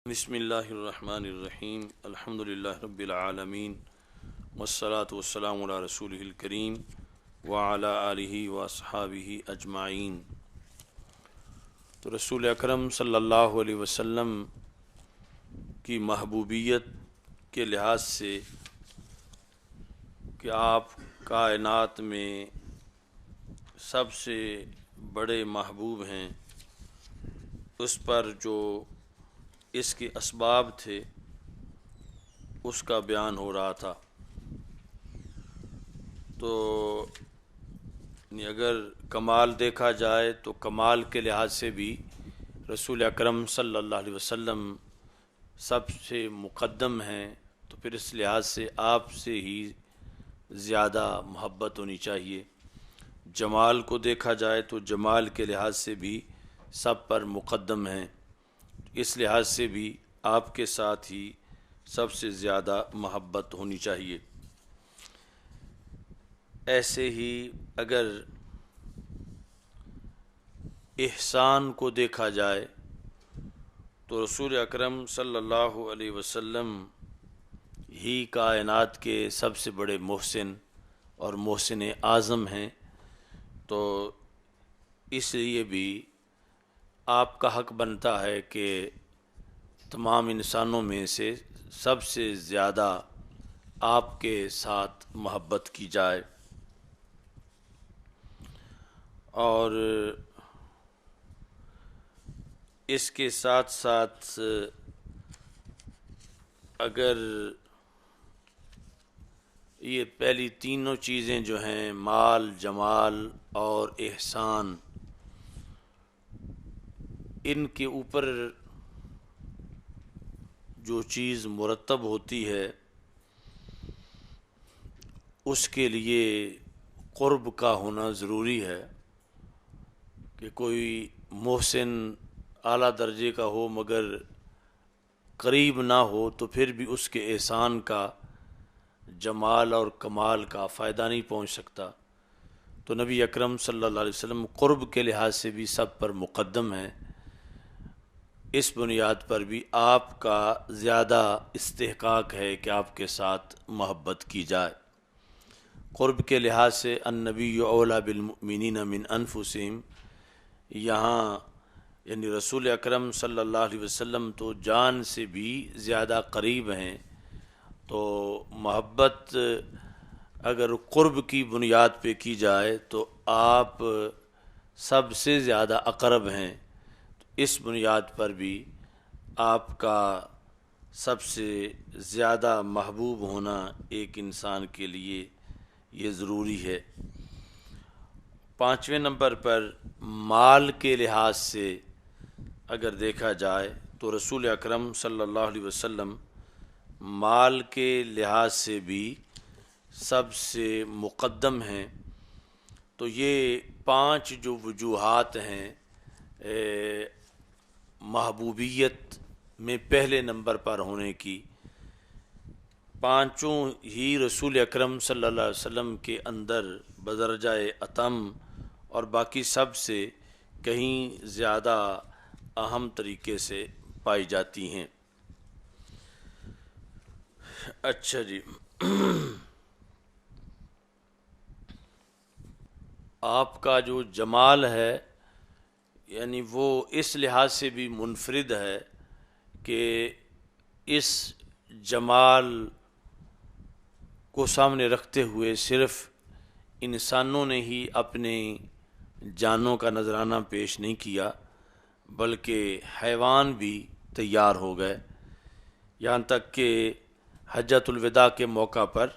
بسم اللہ الرحمن الرحیم الحمد للہ رب العالمین والصلاة والسلام علی رسولہ الکریم وعلی آلہ واصحابہ اجمعین۔ تو رسول اکرم صلی اللہ علیہ وسلم کی محبوبیت کے لحاظ سے کہ آپ کائنات میں سب سے بڑے محبوب ہیں، اس پر جو اس کے اسباب تھے اس کا بیان ہو رہا تھا۔ تو اگر کمال دیکھا جائے تو کمال کے لحاظ سے بھی رسول اکرم صلی اللہ علیہ وسلم سب سے مقدم ہیں، تو پھر اس لحاظ سے آپ سے ہی زیادہ محبت ہونی چاہیے۔ جمال کو دیکھا جائے تو جمال کے لحاظ سے بھی سب پر مقدم ہیں، اس لحاظ سے بھی آپ کے ساتھ ہی سب سے زیادہ محبت ہونی چاہیے۔ ایسے ہی اگر احسان کو دیکھا جائے تو رسول اکرم صلی اللہ علیہ وسلم ہی کائنات کے سب سے بڑے محسن اور محسن اعظم ہیں، تو اس لیے بھی آپ کا حق بنتا ہے کہ تمام انسانوں میں سے سب سے زیادہ آپ کے ساتھ محبت کی جائے۔ اور اس کے ساتھ ساتھ اگر یہ پہلی تینوں چیزیں جو ہیں مال، جمال اور احسان، ان کے اوپر جو چیز مرتب ہوتی ہے اس کے لیے قرب کا ہونا ضروری ہے کہ کوئی محسن اعلیٰ درجے کا ہو مگر قریب نہ ہو تو پھر بھی اس کے احسان کا، جمال اور کمال کا فائدہ نہیں پہنچ سکتا۔ تو نبی اکرم صلی اللہ علیہ وسلم قرب کے لحاظ سے بھی سب پر مقدم ہیں، اس بنیاد پر بھی آپ کا زیادہ استحقاق ہے کہ آپ کے ساتھ محبت کی جائے۔ قرب کے لحاظ سے النبی اولیٰ بالمؤمنین من انفسہم، یہاں یعنی رسول اکرم صلی اللہ علیہ وسلم تو جان سے بھی زیادہ قریب ہیں، تو محبت اگر قرب کی بنیاد پہ کی جائے تو آپ سب سے زیادہ اقرب ہیں، اس بنیاد پر بھی آپ کا سب سے زیادہ محبوب ہونا ایک انسان کے لیے یہ ضروری ہے۔ پانچویں نمبر پر مال کے لحاظ سے اگر دیکھا جائے تو رسول اکرم صلی اللہ علیہ وسلم مال کے لحاظ سے بھی سب سے مقدم ہیں، تو یہ پانچ جو وجوہات ہیں محبوبیت میں پہلے نمبر پر ہونے کی، پانچوں ہی رسول اکرم صلی اللہ علیہ وسلم کے اندر بدرجہ اتم اور باقی سب سے کہیں زیادہ اہم طریقے سے پائی جاتی ہیں۔ اچھا جی، آپ کا جو جمال ہے یعنی وہ اس لحاظ سے بھی منفرد ہے کہ اس جمال کو سامنے رکھتے ہوئے صرف انسانوں نے ہی اپنے جانوں کا نذرانہ پیش نہیں کیا بلکہ حیوان بھی تیار ہو گئے، یہاں تک کہ حجۃ الوداع کے موقع پر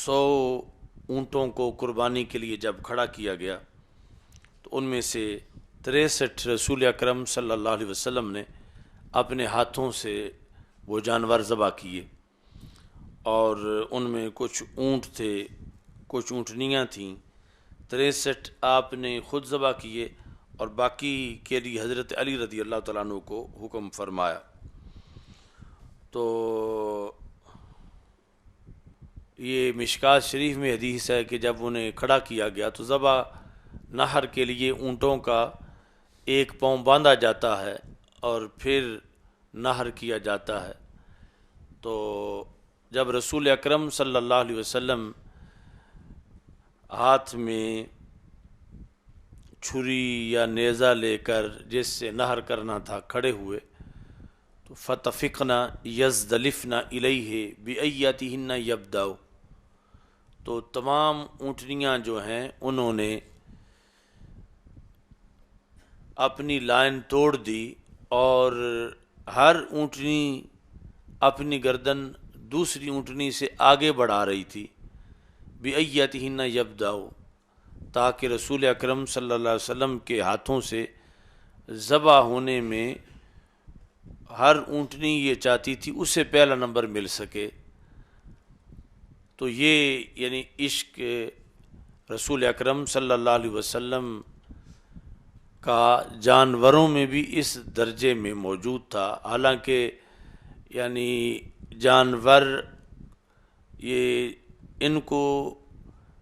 100 اونٹوں کو قربانی کے لیے جب کھڑا کیا گیا تو ان میں سے 63 رسول اکرم صلی اللہ علیہ وسلم نے اپنے ہاتھوں سے وہ جانور ذبح کیے، اور ان میں کچھ اونٹ تھے، کچھ اونٹنیاں تھیں، 63 آپ نے خود ذبح کیے اور باقی کے لیے حضرت علی رضی اللہ تعالیٰ عنہ کو حکم فرمایا۔ تو یہ مشکات شریف میں حدیث ہے کہ جب انہیں کھڑا کیا گیا تو ذبح نہر کے لیے اونٹوں کا 1 پاؤں باندھا جاتا ہے اور پھر نہر کیا جاتا ہے۔ تو جب رسول اکرم صلی اللہ علیہ وسلم ہاتھ میں چھری یا نیزہ لے کر جس سے نہر کرنا تھا کھڑے ہوئے تو فتفقنا یزدلفنا الیہ بایتہن یبدأ، تو تمام اونٹنیاں جو ہیں انہوں نے اپنی لائن توڑ دی اور ہر اونٹنی اپنی گردن دوسری اونٹنی سے آگے بڑھا رہی تھی، بایتہن یبدأ، تاکہ رسول اکرم صلی اللہ علیہ وسلم کے ہاتھوں سے ذبح ہونے میں ہر اونٹنی یہ چاہتی تھی اسے پہلا نمبر مل سکے۔ تو یہ یعنی عشق رسول اکرم صلی اللہ علیہ وسلم کا جانوروں میں بھی اس درجے میں موجود تھا۔ حالانکہ یعنی جانور یہ ان کو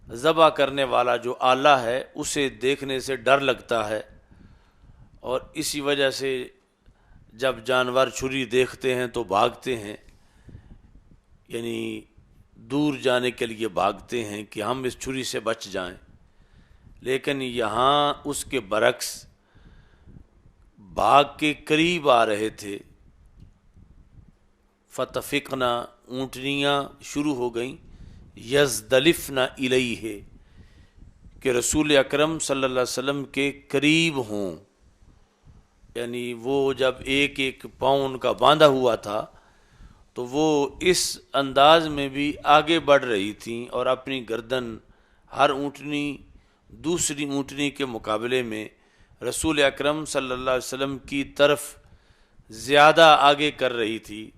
ذبح کرنے والا جو آلہ ہے اسے دیکھنے سے ڈر لگتا ہے، اور اسی وجہ سے جب جانور چھری دیکھتے ہیں تو بھاگتے ہیں، یعنی دور جانے کے لیے بھاگتے ہیں کہ ہم اس چھری سے بچ جائیں۔ لیکن یہاں اس کے برعکس بھاگ کے قریب آ رہے تھے، فتفقنا، اونٹنیاں شروع ہو گئیں، یزدلفنا الیہ، کہ رسول اکرم صلی اللہ علیہ وسلم کے قریب ہوں، یعنی وہ جب ایک ایک پاؤں ان کا باندھا ہوا تھا تو وہ اس انداز میں بھی آگے بڑھ رہی تھیں اور اپنی گردن ہر اونٹنی دوسری اونٹنی کے مقابلے میں رسول اکرم صلی اللہ علیہ وسلم کی طرف زیادہ آگے کر رہی تھی،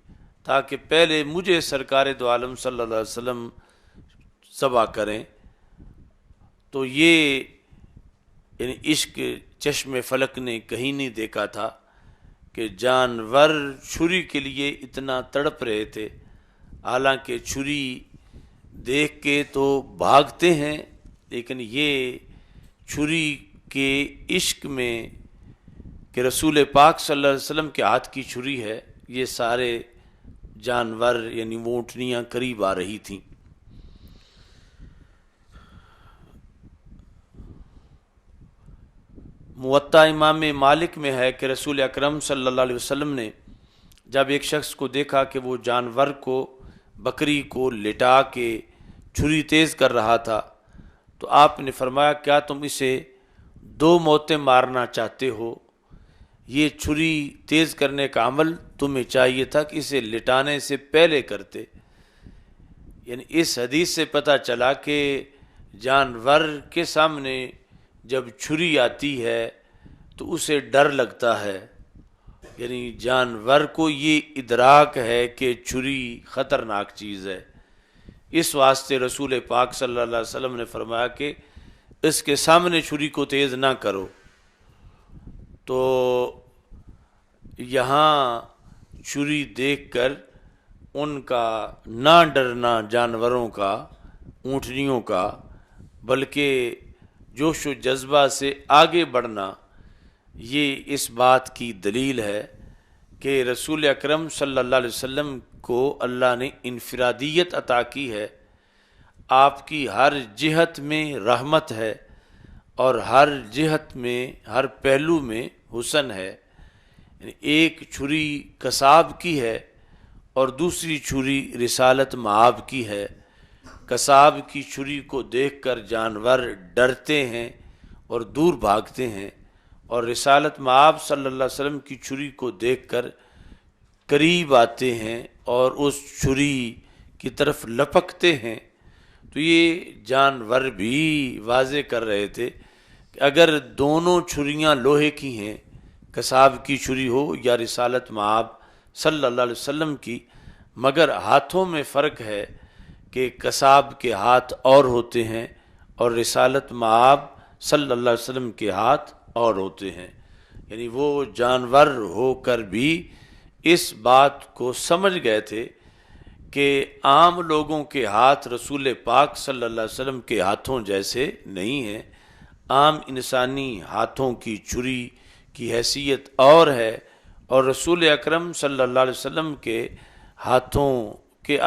تاکہ پہلے مجھے سرکار دو عالم صلی اللہ علیہ وسلم ذبح کریں۔ تو یہ یعنی عشق چشم فلک نے کہیں نہیں دیکھا تھا کہ جانور چھری کے لیے اتنا تڑپ رہے تھے، حالانکہ چھری دیکھ کے تو بھاگتے ہیں، لیکن یہ چھری کے عشق میں کہ رسول پاک صلی اللہ علیہ وسلم کے ہاتھ کی چھری ہے، یہ سارے جانور یعنی وہ اونٹنیاں قریب آ رہی تھیں۔ موطا امام مالک میں ہے کہ رسول اکرم صلی اللہ علیہ وسلم نے جب ایک شخص کو دیکھا کہ وہ جانور کو، بکری کو لٹا کے چھری تیز کر رہا تھا تو آپ نے فرمایا کیا تم اسے 2 موتیں مارنا چاہتے ہو؟ یہ چھری تیز کرنے کا عمل تمہیں چاہیے تھا کہ اسے لٹانے سے پہلے کرتے۔ یعنی اس حدیث سے پتہ چلا کہ جانور کے سامنے جب چھری آتی ہے تو اسے ڈر لگتا ہے، یعنی جانور کو یہ ادراک ہے کہ چھری خطرناک چیز ہے، اس واسطے رسول پاک صلی اللہ علیہ وسلم نے فرمایا کہ اس کے سامنے چھری کو تیز نہ کرو۔ تو یہاں چھری دیکھ کر ان کا نہ ڈرنا جانوروں کا، اونٹنیوں کا، بلکہ جوش و جذبہ سے آگے بڑھنا، یہ اس بات کی دلیل ہے کہ رسول اکرم صلی اللہ علیہ وسلم کو اللہ نے انفرادیت عطا کی ہے، آپ کی ہر جہت میں رحمت ہے اور ہر جہت میں، ہر پہلو میں حسن ہے۔ ایک چھری قصاب کی ہے اور دوسری چھری رسالت مآب کی ہے۔ قصاب کی چھری کو دیکھ کر جانور ڈرتے ہیں اور دور بھاگتے ہیں، اور رسالت مآب صلی اللہ علیہ وسلم کی چھری کو دیکھ کر قریب آتے ہیں اور اس چھری کی طرف لپکتے ہیں۔ تو یہ جانور بھی واضح کر رہے تھے کہ اگر دونوں چھریاں لوہے کی ہیں، قصاب کی چھری ہو یا رسالت مآب صلی اللہ علیہ وسلم کی، مگر ہاتھوں میں فرق ہے کہ قصاب کے ہاتھ اور ہوتے ہیں اور رسالت مآب صلی اللہ علیہ وسلم کے ہاتھ اور ہوتے ہیں۔ یعنی وہ جانور ہو کر بھی اس بات کو سمجھ گئے تھے کہ عام لوگوں کے ہاتھ رسول پاک صلی اللہ علیہ وسلم کے ہاتھوں جیسے نہیں ہیں، عام انسانی ہاتھوں کی چھری کی حیثیت اور ہے اور رسول اکرم صلی اللہ علیہ وسلم کے ہاتھوں کے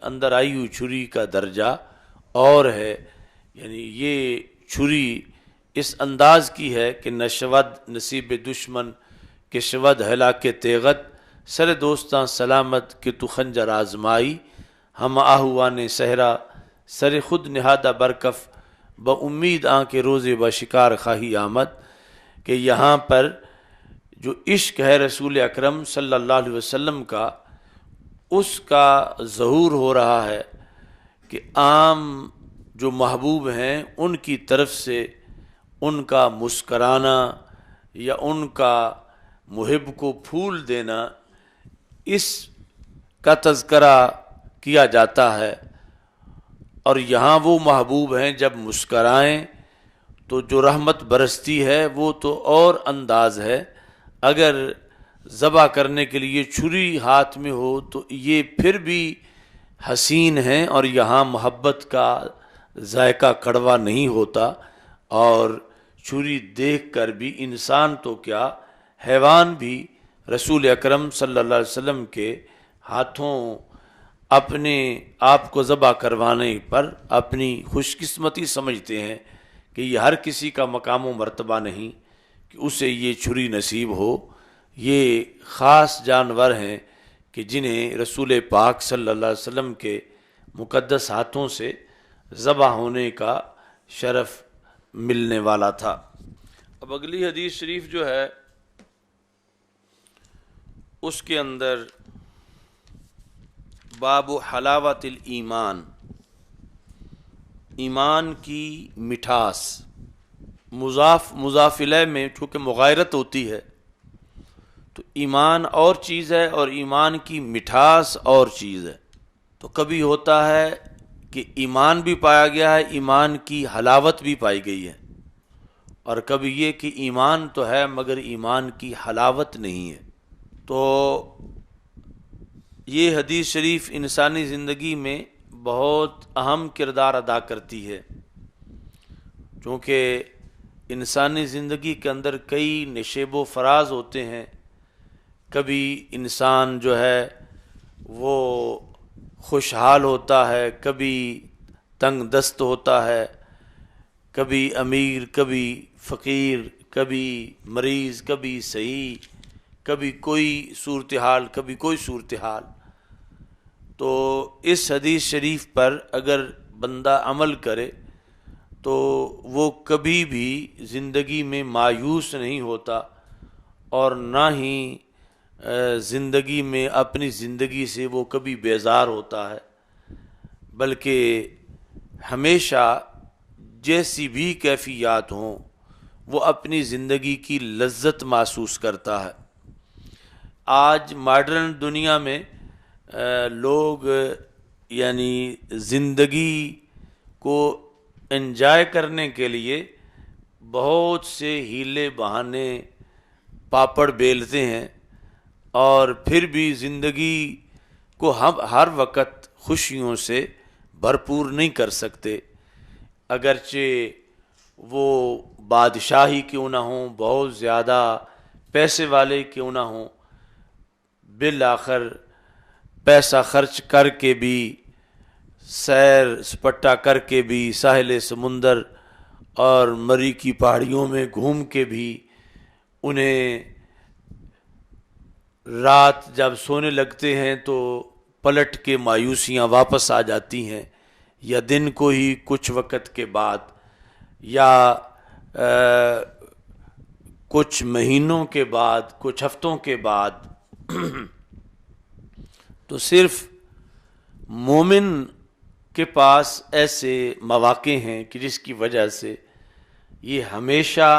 اندر آئی ہوئی چھری کا درجہ اور ہے، یعنی یہ چھری اس انداز کی ہے کہ نشود نصیب دشمن کہ شود ہلاک تیغت، سر دوستاں سلامت کہ تو خنجر آزمائی، ہم آہوان صحرا سر خود نہادہ برکف، با امید آن کے روزے با شکار خواہی آمد، کہ یہاں پر جو عشق ہے رسول اکرم صلی اللہ علیہ وسلم کا، اس کا ظہور ہو رہا ہے کہ عام جو محبوب ہیں ان کی طرف سے ان کا مسکرانا یا ان کا محب کو پھول دینا، اس کا تذکرہ کیا جاتا ہے۔ اور یہاں وہ محبوب ہیں جب مسکرائیں تو جو رحمت برستی ہے وہ تو اور انداز ہے، اگر ذبح کرنے کے لیے چھری ہاتھ میں ہو تو یہ پھر بھی حسین ہیں، اور یہاں محبت کا ذائقہ کڑوا نہیں ہوتا، اور چھری دیکھ کر بھی انسان تو کیا حیوان بھی رسول اکرم صلی اللہ علیہ وسلم کے ہاتھوں اپنے آپ کو ذبح کروانے پر اپنی خوش قسمتی سمجھتے ہیں کہ یہ ہر کسی کا مقام و مرتبہ نہیں کہ اسے یہ چھری نصیب ہو، یہ خاص جانور ہیں کہ جنہیں رسول پاک صلی اللہ علیہ وسلم کے مقدس ہاتھوں سے ذبح ہونے کا شرف ملنے والا تھا۔ اب اگلی حدیث شریف جو ہے اس کے اندر باب حلاوت الایمان، ایمان کی مٹھاس، مضاف الیہ میں چونکہ مغایرت ہوتی ہے تو ایمان اور چیز ہے اور ایمان کی مٹھاس اور چیز ہے، تو کبھی ہوتا ہے کہ ایمان بھی پایا گیا ہے، ایمان کی حلاوت بھی پائی گئی ہے، اور کبھی یہ کہ ایمان تو ہے مگر ایمان کی حلاوت نہیں ہے۔ تو یہ حدیث شریف انسانی زندگی میں بہت اہم کردار ادا کرتی ہے، چونکہ انسانی زندگی کے اندر کئی نشیب و فراز ہوتے ہیں، کبھی انسان جو ہے وہ خوشحال ہوتا ہے، کبھی تنگ دست ہوتا ہے، کبھی امیر کبھی فقیر، کبھی مریض کبھی صحیح، کبھی کوئی صورتحال کبھی کوئی صورتحال۔ تو اس حدیث شریف پر اگر بندہ عمل کرے تو وہ کبھی بھی زندگی میں مایوس نہیں ہوتا، اور نہ ہی زندگی میں اپنی زندگی سے وہ کبھی بیزار ہوتا ہے، بلکہ ہمیشہ جیسی بھی کیفیات ہوں وہ اپنی زندگی کی لذت محسوس کرتا ہے۔ آج ماڈرن دنیا میں لوگ یعنی زندگی کو انجوائے کرنے کے لیے بہت سے ہیلے بہانے پاپڑ بیلتے ہیں، اور پھر بھی زندگی کو ہم ہر وقت خوشیوں سے بھرپور نہیں کر سکتے، اگرچہ وہ بادشاہی کیوں نہ ہوں، بہت زیادہ پیسے والے کیوں نہ ہوں، بالآخر پیسہ خرچ کر کے بھی، سیر سپٹا کر کے بھی، ساحل سمندر اور مری کی پہاڑیوں میں گھوم کے بھی، انہیں رات جب سونے لگتے ہیں تو پلٹ کے مایوسیاں واپس آ جاتی ہیں، یا دن کو ہی کچھ وقت کے بعد، یا کچھ مہینوں کے بعد، کچھ ہفتوں کے بعد۔ تو صرف مومن کے پاس ایسے مواقع ہیں کہ جس کی وجہ سے یہ ہمیشہ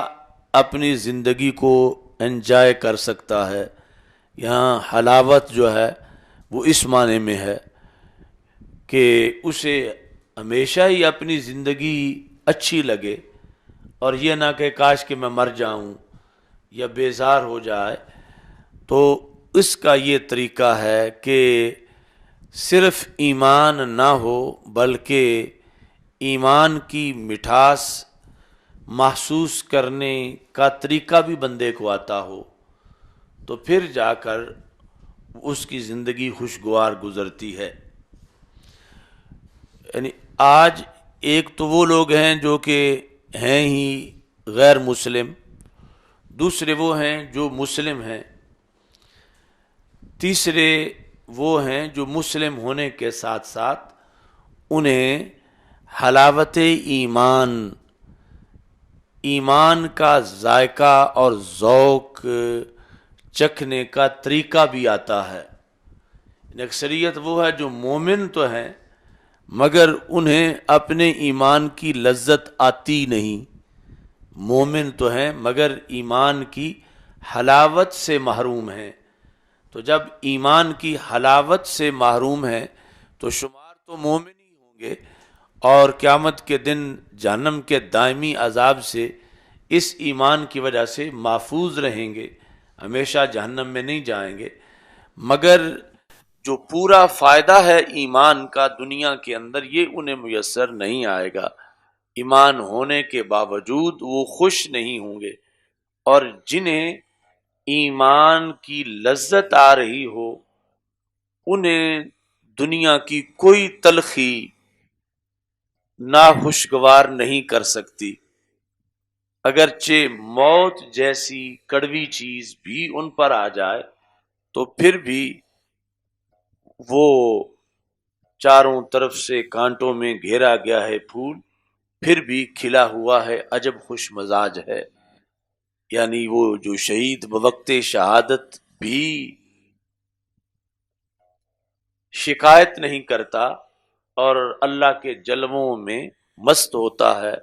اپنی زندگی کو انجوائے کر سکتا ہے۔ یہاں حلاوت جو ہے وہ اس معنی میں ہے کہ اسے ہمیشہ ہی اپنی زندگی اچھی لگے، اور یہ نہ کہ کاش کہ میں مر جاؤں یا بیزار ہو جائے۔ تو اس کا یہ طریقہ ہے کہ صرف ایمان نہ ہو بلکہ ایمان کی مٹھاس محسوس کرنے کا طریقہ بھی بندے کو آتا ہو، تو پھر جا کر اس کی زندگی خوشگوار گزرتی ہے۔ یعنی آج ایک تو وہ لوگ ہیں جو کہ ہیں ہی غیر مسلم، دوسرے وہ ہیں جو مسلم ہیں، تیسرے وہ ہیں جو مسلم ہونے کے ساتھ ساتھ انہیں حلاوت ایمان کا ذائقہ اور ذوق چکھنے کا طریقہ بھی آتا ہے۔ اکثریت وہ ہے جو مومن تو ہیں مگر انہیں اپنے ایمان کی لذت آتی نہیں، مومن تو ہیں مگر ایمان کی حلاوت سے محروم ہیں۔ تو جب ایمان کی حلاوت سے محروم ہیں تو شمار تو مومن ہی ہوں گے، اور قیامت کے دن جہنم کے دائمی عذاب سے اس ایمان کی وجہ سے محفوظ رہیں گے، ہمیشہ جہنم میں نہیں جائیں گے۔ مگر جو پورا فائدہ ہے ایمان کا دنیا کے اندر، یہ انہیں میسر نہیں آئے گا۔ ایمان ہونے کے باوجود وہ خوش نہیں ہوں گے، اور جنہیں ایمان کی لذت آ رہی ہو انہیں دنیا کی کوئی تلخی ناخوشگوار نہیں کر سکتی، اگرچہ موت جیسی کڑوی چیز بھی ان پر آ جائے تو پھر بھی وہ چاروں طرف سے کانٹوں میں گھیرا گیا ہے پھول پھر بھی کھلا ہوا ہے، عجب خوش مزاج ہے۔ یعنی وہ جو شہید بوقت شہادت بھی شکایت نہیں کرتا اور اللہ کے جلووں میں مست ہوتا ہے،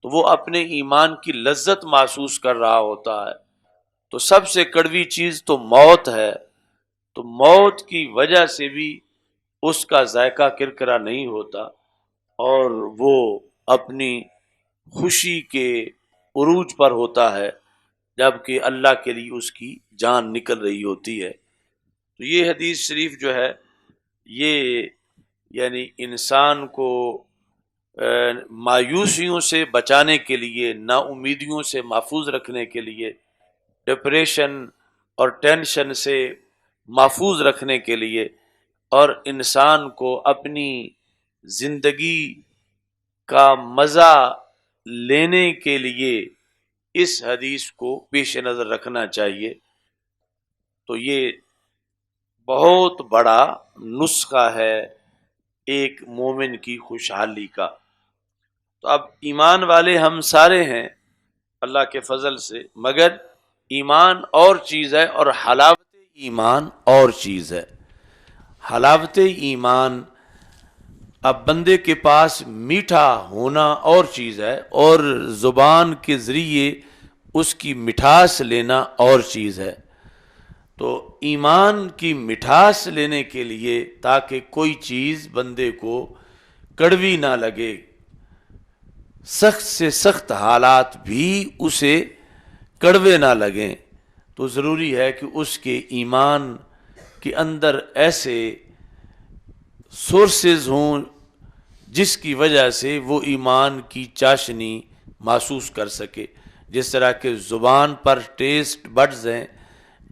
تو وہ اپنے ایمان کی لذت محسوس کر رہا ہوتا ہے۔ تو سب سے کڑوی چیز تو موت ہے، تو موت کی وجہ سے بھی اس کا ذائقہ کرکرا نہیں ہوتا، اور وہ اپنی خوشی کے عروج پر ہوتا ہے جبکہ اللہ کے لیے اس کی جان نکل رہی ہوتی ہے۔ تو یہ حدیث شریف جو ہے یہ یعنی انسان کو مایوسیوں سے بچانے کے لیے، نا امیدیوں سے محفوظ رکھنے کے لیے، ڈپریشن اور ٹینشن سے محفوظ رکھنے کے لیے، اور انسان کو اپنی زندگی کا مزہ لینے کے لیے اس حدیث کو پیش نظر رکھنا چاہیے۔ تو یہ بہت بڑا نسخہ ہے ایک مومن کی خوشحالی کا۔ تو اب ایمان والے ہم سارے ہیں اللہ کے فضل سے، مگر ایمان اور چیز ہے اور حلاوت ایمان اور چیز ہے۔ حلاوت ایمان اب بندے کے پاس میٹھا ہونا اور چیز ہے، اور زبان کے ذریعے اس کی مٹھاس لینا اور چیز ہے۔ تو ایمان کی مٹھاس لینے کے لیے تاکہ کوئی چیز بندے کو کڑوی نہ لگے، سخت سے سخت حالات بھی اسے کڑوے نہ لگیں، تو ضروری ہے کہ اس کے ایمان کے اندر ایسے سورسز ہوں جس کی وجہ سے وہ ایمان کی چاشنی محسوس کر سکے۔ جس طرح کہ زبان پر ٹیسٹ بڈز ہیں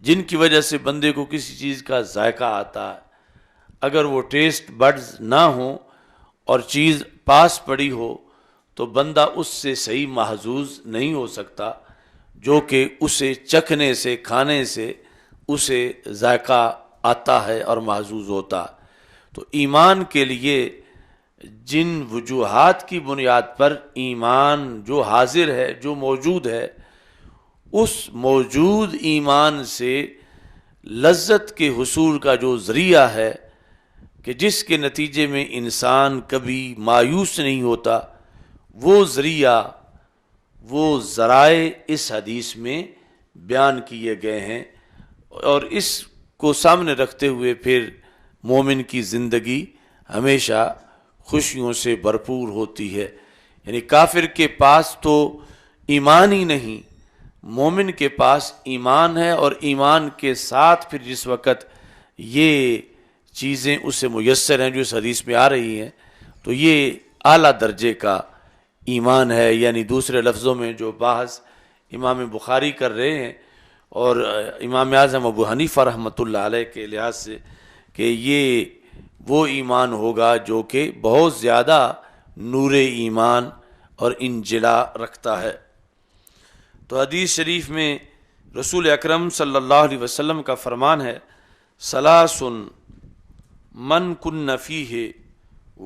جن کی وجہ سے بندے کو کسی چیز کا ذائقہ آتا ہے، اگر وہ ٹیسٹ بڈز نہ ہوں اور چیز پاس پڑی ہو تو بندہ اس سے صحیح محظوظ نہیں ہو سکتا، جو کہ اسے چکھنے سے، کھانے سے اسے ذائقہ آتا ہے اور محظوظ ہوتا ہے۔ تو ایمان کے لیے جن وجوہات کی بنیاد پر ایمان جو حاضر ہے، جو موجود ہے، اس موجود ایمان سے لذت کے حصول کا جو ذریعہ ہے کہ جس کے نتیجے میں انسان کبھی مایوس نہیں ہوتا، وہ ذریعہ، وہ ذرائع اس حدیث میں بیان کیے گئے ہیں، اور اس کو سامنے رکھتے ہوئے پھر مومن کی زندگی ہمیشہ خوشیوں سے بھرپور ہوتی ہے۔ یعنی کافر کے پاس تو ایمان ہی نہیں، مومن کے پاس ایمان ہے، اور ایمان کے ساتھ پھر جس وقت یہ چیزیں اسے میسر ہیں جو اس حدیث میں آ رہی ہیں، تو یہ اعلیٰ درجے کا ایمان ہے۔ یعنی دوسرے لفظوں میں جو بحث امام بخاری کر رہے ہیں، اور امام اعظم ابو حنیفہ رحمۃ اللہ علیہ کے لحاظ سے کہ یہ وہ ایمان ہوگا جو کہ بہت زیادہ نور ایمان اور انجلا رکھتا ہے۔ تو حدیث شریف میں رسول اکرم صلی اللہ علیہ وسلم کا فرمان ہے، ثلاث من کن فیہ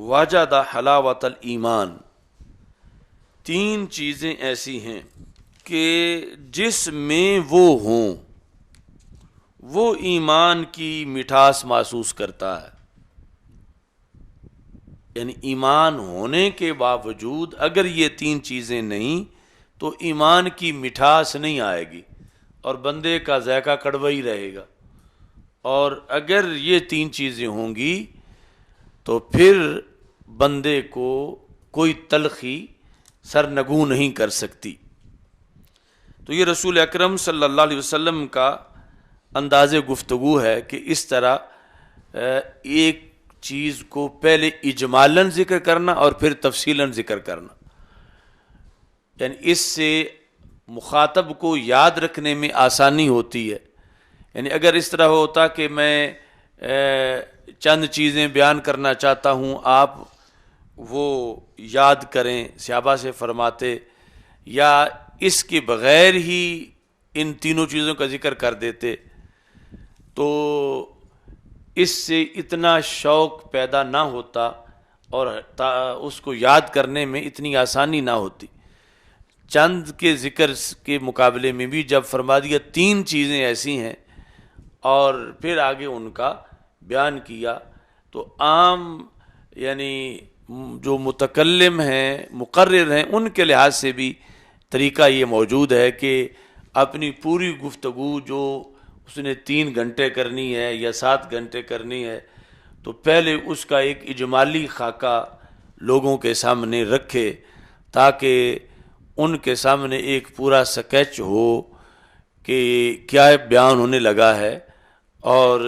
وجد حلاوت الایمان، تین چیزیں ایسی ہیں کہ جس میں وہ ہوں وہ ایمان کی مٹھاس محسوس کرتا ہے۔ یعنی ایمان ہونے کے باوجود اگر یہ تین چیزیں نہیں تو ایمان کی مٹھاس نہیں آئے گی اور بندے کا ذائقہ کڑوا ہی رہے گا، اور اگر یہ تین چیزیں ہوں گی تو پھر بندے کو کوئی تلخی سرنگوں نہیں کر سکتی۔ تو یہ رسول اکرم صلی اللہ علیہ وسلم کا انداز گفتگو ہے کہ اس طرح ایک چیز کو پہلے اجمالاً ذکر کرنا اور پھر تفصیلاً ذکر کرنا، یعنی اس سے مخاطب کو یاد رکھنے میں آسانی ہوتی ہے۔ یعنی اگر اس طرح ہوتا کہ میں چند چیزیں بیان کرنا چاہتا ہوں، آپ وہ یاد کریں، صحابہ سے فرماتے یا اس کے بغیر ہی ان تینوں چیزوں کا ذکر کر دیتے تو اس سے اتنا شوق پیدا نہ ہوتا اور اس کو یاد کرنے میں اتنی آسانی نہ ہوتی۔ چند کے ذکر کے مقابلے میں بھی جب فرما دیا تین چیزیں ایسی ہیں اور پھر آگے ان کا بیان کیا، تو عام یعنی جو متکلم ہیں، مقرر ہیں، ان کے لحاظ سے بھی طریقہ یہ موجود ہے کہ اپنی پوری گفتگو جو اس نے 3 گھنٹے کرنی ہے یا 7 گھنٹے کرنی ہے تو پہلے اس کا ایک اجمالی خاکہ لوگوں کے سامنے رکھے تاکہ ان کے سامنے ایک پورا سکیچ ہو کہ کیا بیان ہونے لگا ہے، اور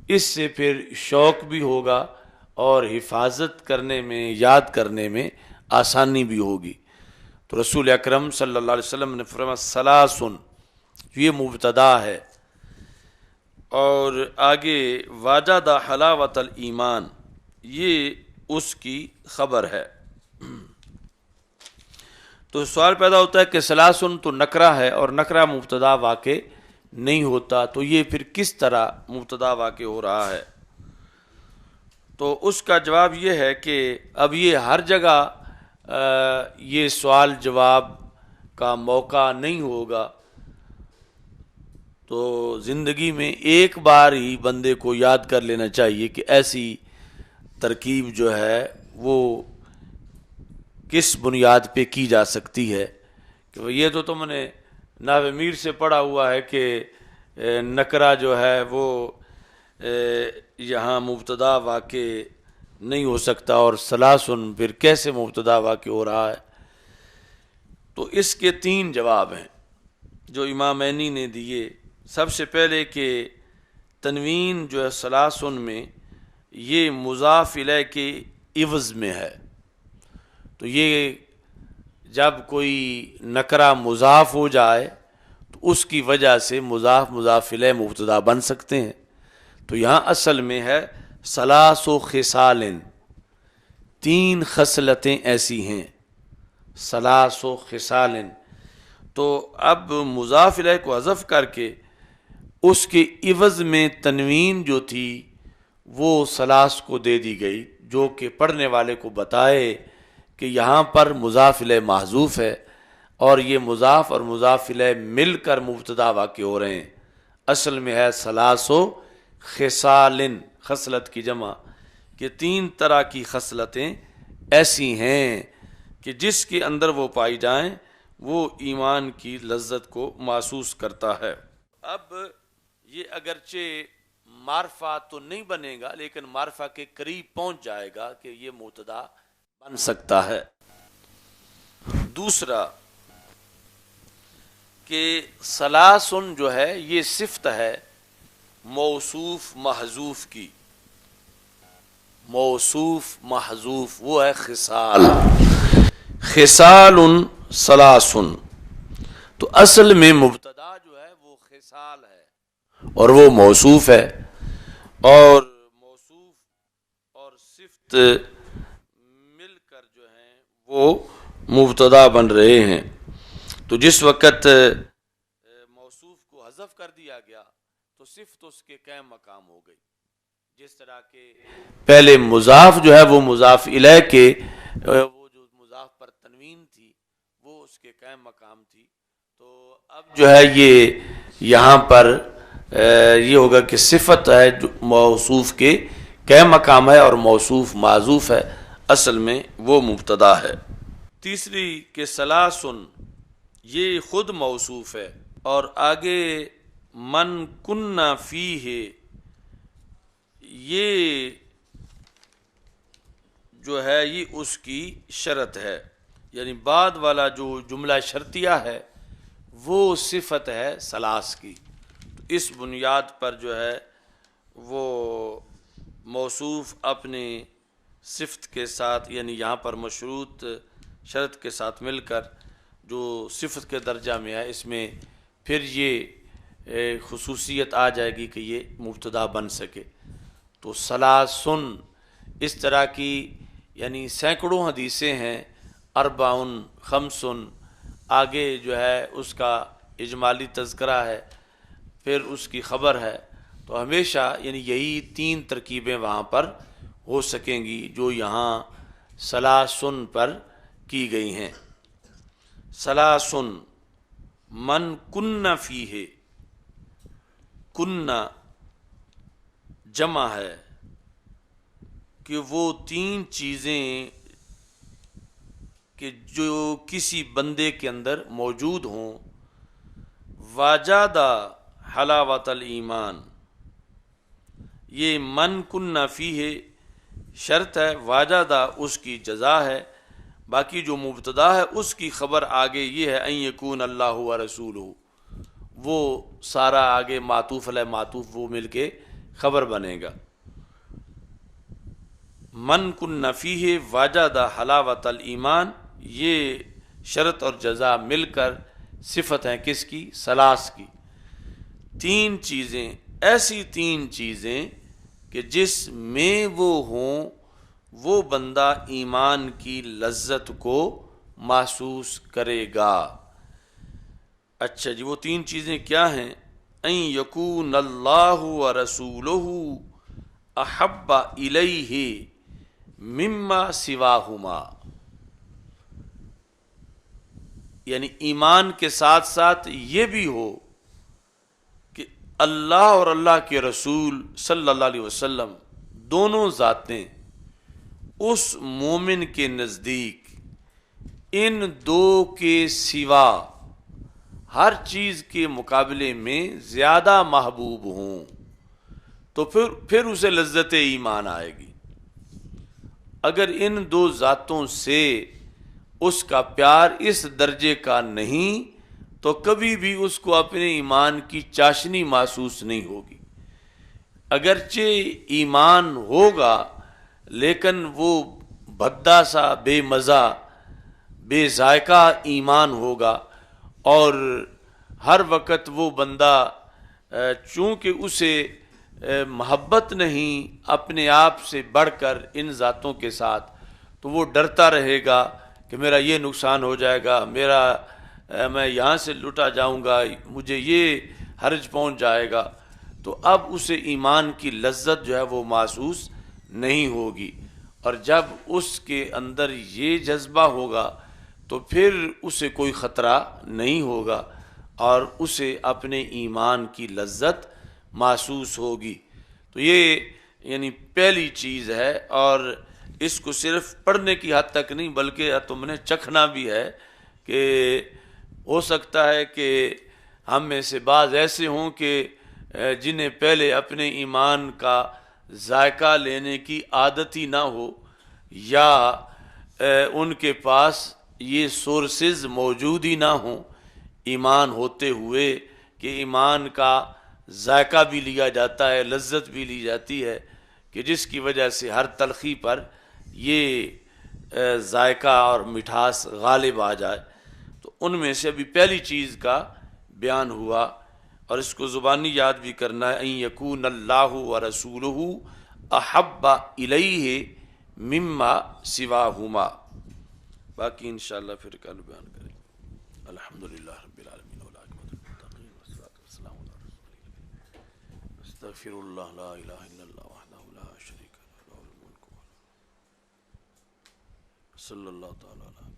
اس سے پھر شوق بھی ہوگا اور حفاظت کرنے میں، یاد کرنے میں آسانی بھی ہوگی۔ تو رسول اکرم صلی اللہ علیہ وسلم نے فرمایا ثلاثن، یہ مبتدا ہے، اور آگے وجد حلاوت الایمان، یہ اس کی خبر ہے۔ تو سوال پیدا ہوتا ہے کہ ثلاثن تو نکرہ ہے اور نکرہ مبتدا واقع نہیں ہوتا، تو یہ پھر کس طرح مبتدا واقع ہو رہا ہے؟ تو اس کا جواب یہ ہے کہ اب یہ ہر جگہ یہ سوال جواب کا موقع نہیں ہوگا، تو زندگی میں ایک بار ہی بندے کو یاد کر لینا چاہیے کہ ایسی ترکیب جو ہے وہ کس بنیاد پہ کی جا سکتی ہے۔ کہ یہ تو تم نے ناوے میر سے پڑھا ہوا ہے کہ نکرہ جو ہے وہ یہاں مبتدا واقع نہیں ہو سکتا، اور ثلاثن پھر کیسے مبتدا واقع ہو رہا ہے؟ تو اس کے 3 جواب ہیں جو امامینی نے دیے۔ سب سے پہلے کہ تنوین جو ہے ثلاثن میں یہ مضاف الیہ کے عوض میں ہے، تو یہ جب کوئی نکرہ مضاف ہو جائے تو اس کی وجہ سے مضاف الیہ مبتدا بن سکتے ہیں۔ تو یہاں اصل میں ہے ثلاث خصال، 3 خصلتیں ایسی ہیں، ثلاث خصال۔ تو اب مضاف الیہ کو حذف کر کے اس کے عوض میں تنوین جو تھی وہ ثلاث کو دے دی گئی، جو کہ پڑھنے والے کو بتائے کہ یہاں پر مضاف الیہ محذوف ہے اور یہ مضاف اور مضاف الیہ مل کر مبتدا واقع ہو رہے ہیں۔ اصل میں ہے ثلاث خصال، خصلت کی جمع، کہ 3 طرح کی خصلتیں ایسی ہیں کہ جس کے اندر وہ پائی جائیں وہ ایمان کی لذت کو محسوس کرتا ہے۔ اب یہ اگرچہ معرفہ تو نہیں بنے گا لیکن معرفہ کے قریب پہنچ جائے گا کہ یہ مبتدا بن سکتا ہے۔ دوسرا کہ ثلاثن جو ہے یہ صفت ہے موصوف محذوف کی، موصوف محذوف وہ ہے خصال، خصال ثلاثن۔ تو اصل میں مبتدا جو ہے وہ خصال مثال ہے اور وہ موصوف ہے، اور موصوف اور صفت مل کر جو ہیں وہ مبتدا بن رہے ہیں۔ تو جس وقت موصوف کو حذف کر دیا گیا تو صفت اس کے قائم مقام ہو گئی، جس طرح کہ پہلے مضاف جو ہے وہ مضاف الیہ کے وہ جو مضاف پر تنوین تھی وہ اس کے قائم مقام تھی، تو اب جو ہے یہ یہاں پر یہ ہوگا کہ صفت ہے جو موصوف کے قائم مقام ہے اور موصوف معذوف ہے، اصل میں وہ مبتدا ہے۔ تیسری کہ ثلاثن یہ خود موصوف ہے، اور آگے من کننا فیہ یہ جو ہے یہ اس کی شرط ہے، یعنی بعد والا جو جملہ شرطیہ ہے وہ صفت ہے ثلاث کی۔ اس بنیاد پر جو ہے وہ موصوف اپنے صفت کے ساتھ، یعنی یہاں پر مشروط شرط کے ساتھ مل کر جو صفت کے درجہ میں ہے، اس میں پھر یہ خصوصیت آ جائے گی کہ یہ مبتدا بن سکے۔ تو ثلاثن اس طرح کی یعنی سینکڑوں حدیثیں ہیں، اربعن خمسن، آگے جو ہے اس کا اجمالی تذکرہ ہے، پھر اس کی خبر ہے، تو ہمیشہ یعنی یہی تین ترکیبیں وہاں پر ہو سکیں گی جو یہاں ثلاثن پر کی گئی ہیں۔ ثلاثن من کننا فیہ، کننا جمع ہے کہ وہ تین چیزیں کہ جو کسی بندے کے اندر موجود ہوں، واجادہ حلاوت الایمان، یہ من کننا فیہ شرط ہے، واجادہ اس کی جزا ہے، باقی جو مبتدا ہے اس کی خبر آگے یہ ہے ان یکون اللہ و رسولہ، وہ سارا آگے معطوف علیہ معطوف وہ مل کے خبر بنے گا۔ من کننا فیہ واجادہ حلاوت الایمان، یہ شرط اور جزا مل کر صفت ہیں کس کی؟ ثلاث کی۔ تین چیزیں، ایسی تین چیزیں کہ جس میں وہ ہوں وہ بندہ ایمان کی لذت کو محسوس کرے گا۔ اچھا جی، وہ تین چیزیں کیا ہیں؟ ان یکون اللہ و رسولہ احب الیہ مما سواہما، یعنی ایمان کے ساتھ ساتھ یہ بھی ہو کہ اللہ اور اللہ کے رسول صلی اللہ علیہ وسلم دونوں ذاتیں اس مومن کے نزدیک ان دو کے سوا ہر چیز کے مقابلے میں زیادہ محبوب ہوں، تو پھر اسے لذت ایمان آئے گی۔ اگر ان دو ذاتوں سے اس کا پیار اس درجے کا نہیں تو کبھی بھی اس کو اپنے ایمان کی چاشنی محسوس نہیں ہوگی۔ اگرچہ ایمان ہوگا لیکن وہ بھدا سا، بے مزہ، بے ذائقہ ایمان ہوگا، اور ہر وقت وہ بندہ چونکہ اسے محبت نہیں اپنے آپ سے بڑھ کر ان ذاتوں کے ساتھ، تو وہ ڈرتا رہے گا کہ میرا یہ نقصان ہو جائے گا، میں یہاں سے لٹا جاؤں گا، مجھے یہ حرج پہنچ جائے گا، تو اب اسے ایمان کی لذت جو ہے وہ محسوس نہیں ہوگی۔ اور جب اس کے اندر یہ جذبہ ہوگا تو پھر اسے کوئی خطرہ نہیں ہوگا اور اسے اپنے ایمان کی لذت محسوس ہوگی۔ تو یہ یعنی پہلی چیز ہے، اور اس کو صرف پڑھنے کی حد تک نہیں بلکہ تم نے چکھنا بھی ہے کہ ہو سکتا ہے کہ ہم میں سے بعض ایسے ہوں کہ جنہیں پہلے اپنے ایمان کا ذائقہ لینے کی عادت ہی نہ ہو، یا ان کے پاس یہ سورسز موجود ہی نہ ہوں ایمان ہوتے ہوئے کہ ایمان کا ذائقہ بھی لیا جاتا ہے، لذت بھی لی جاتی ہے، کہ جس کی وجہ سے ہر تلخی پر یہ ذائقہ اور مٹھاس غالب آ جائے۔ تو ان میں سے ابھی پہلی چیز کا بیان ہوا، اور اس کو زبانی یاد بھی کرنا ہے، ان یکون اللہ ورسولہ احب الیہ مما سواہما. باقی انشاءاللہ پھر کل بیان کریں. الحمدللہ رب العالمین والعاقبۃ للمتقین والصلاۃ والسلام علی رسول اللہ. استغفر اللہ لا الہ الا اللہ وحدہ لا شریک لہ لہ الملک صلی اللہ تعالی علیہ